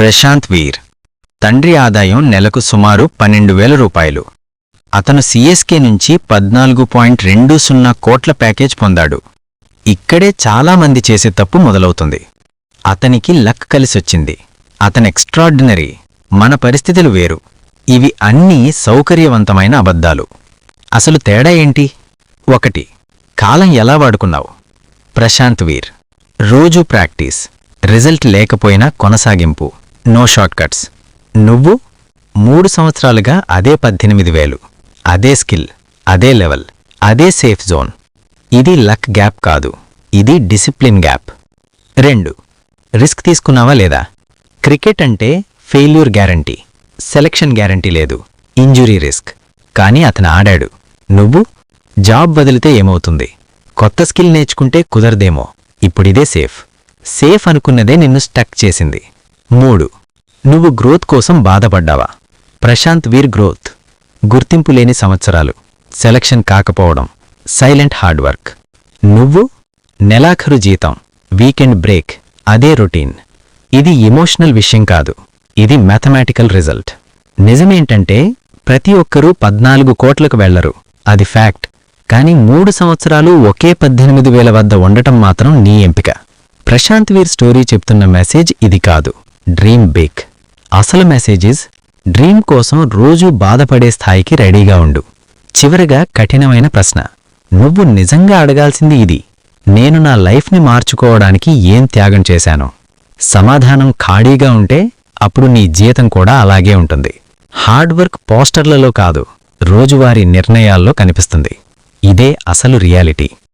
ప్రశాంత్ వీర్ తండ్రి ఆదాయం నెలకు సుమారు 12,000 రూపాయలు. అతను సిఎస్కే నుంచి 14.20 కోట్ల ప్యాకేజ్ పొందాడు. ఇక్కడే చాలామంది చేసే తప్పు మొదలవుతుంది. అతనికి లక్ కలిసొచ్చింది. అతను ఎక్స్ట్రార్డినరీ. మన పరిస్థితులు వేరు. ఇవి అన్నీ సౌకర్యవంతమైన అబద్ధాలు. అసలు తేడా ఏంటి? 1. కాలం ఎలా వాడుకున్నావు? ప్రశాంత్ వీర్ రోజూ ప్రాక్టీస్, రిజల్ట్ లేకపోయినా కొనసాగింపు, నో షార్ట్కట్స్. నువ్వు 3 సంవత్సరాలుగా అదే 18,000, అదే స్కిల్, అదే లెవెల్, అదే సేఫ్ జోన్. ఇది లక్ గ్యాప్ కాదు, ఇది డిసిప్లిన్ గ్యాప్. 2. రిస్క్ తీసుకున్నావా లేదా? క్రికెట్ అంటే ఫెయిల్యూర్ గ్యారంటీ, సెలక్షన్ గ్యారంటీ లేదు, ఇంజురీ రిస్క్. కానీ అతను ఆడాడు. నువ్వు జాబ్ వదిలితే ఏమవుతుంది? కొత్త స్కిల్ నేర్చుకుంటే కుదరదేమో. ఇప్పుడిదే సేఫ్. సేఫ్ అనుకున్నదే నిన్ను స్టక్ చేసింది. 3. నువ్వు గ్రోత్ కోసం బాధపడ్డావా? ప్రశాంత్ వీర్ గ్రోత్, గుర్తింపు లేని సంవత్సరాలు, సెలక్షన్ కాకపోవడం, సైలెంట్ హార్డ్ వర్క్. నువ్వు నెలాఖరు జీతం, వీకెండ్ బ్రేక్, అదే రొటీన్. ఇది ఎమోషనల్ విషయం కాదు, ఇది మ్యాథమెటికల్ రిజల్ట్. నిజమేంటంటే ప్రతి ఒక్కరూ 14 కోట్లకు వెళ్లరు, అది ఫ్యాక్ట్. కానీ 3 సంవత్సరాలు ఒకే 18,000 వద్ద ఉండటం మాత్రం నీ ఎంపిక. ప్రశాంత్ వీర్ స్టోరీ చెప్తున్న మెసేజ్ ఇది కాదు, డ్రీమ్ బిగ్. అసలు మెసేజెస్ డ్రీమ్ కోసం రోజూ బాధపడే స్థాయికి రెడీగా ఉండు. చివరగా కఠినమైన ప్రశ్న, నువ్వు నిజంగా అడగాల్సింది ఇది: నేను నా లైఫ్ని మార్చుకోవడానికి ఏం త్యాగం చేశాను? సమాధానం ఖాళీగా ఉంటే అప్పుడు నీ జీతం కూడా అలాగే ఉంటుంది. హార్డ్ వర్క్ పోస్టర్లలో కాదు, రోజువారీ నిర్ణయాల్లో కనిపిస్తుంది. ఇదే అసలు రియాలిటీ.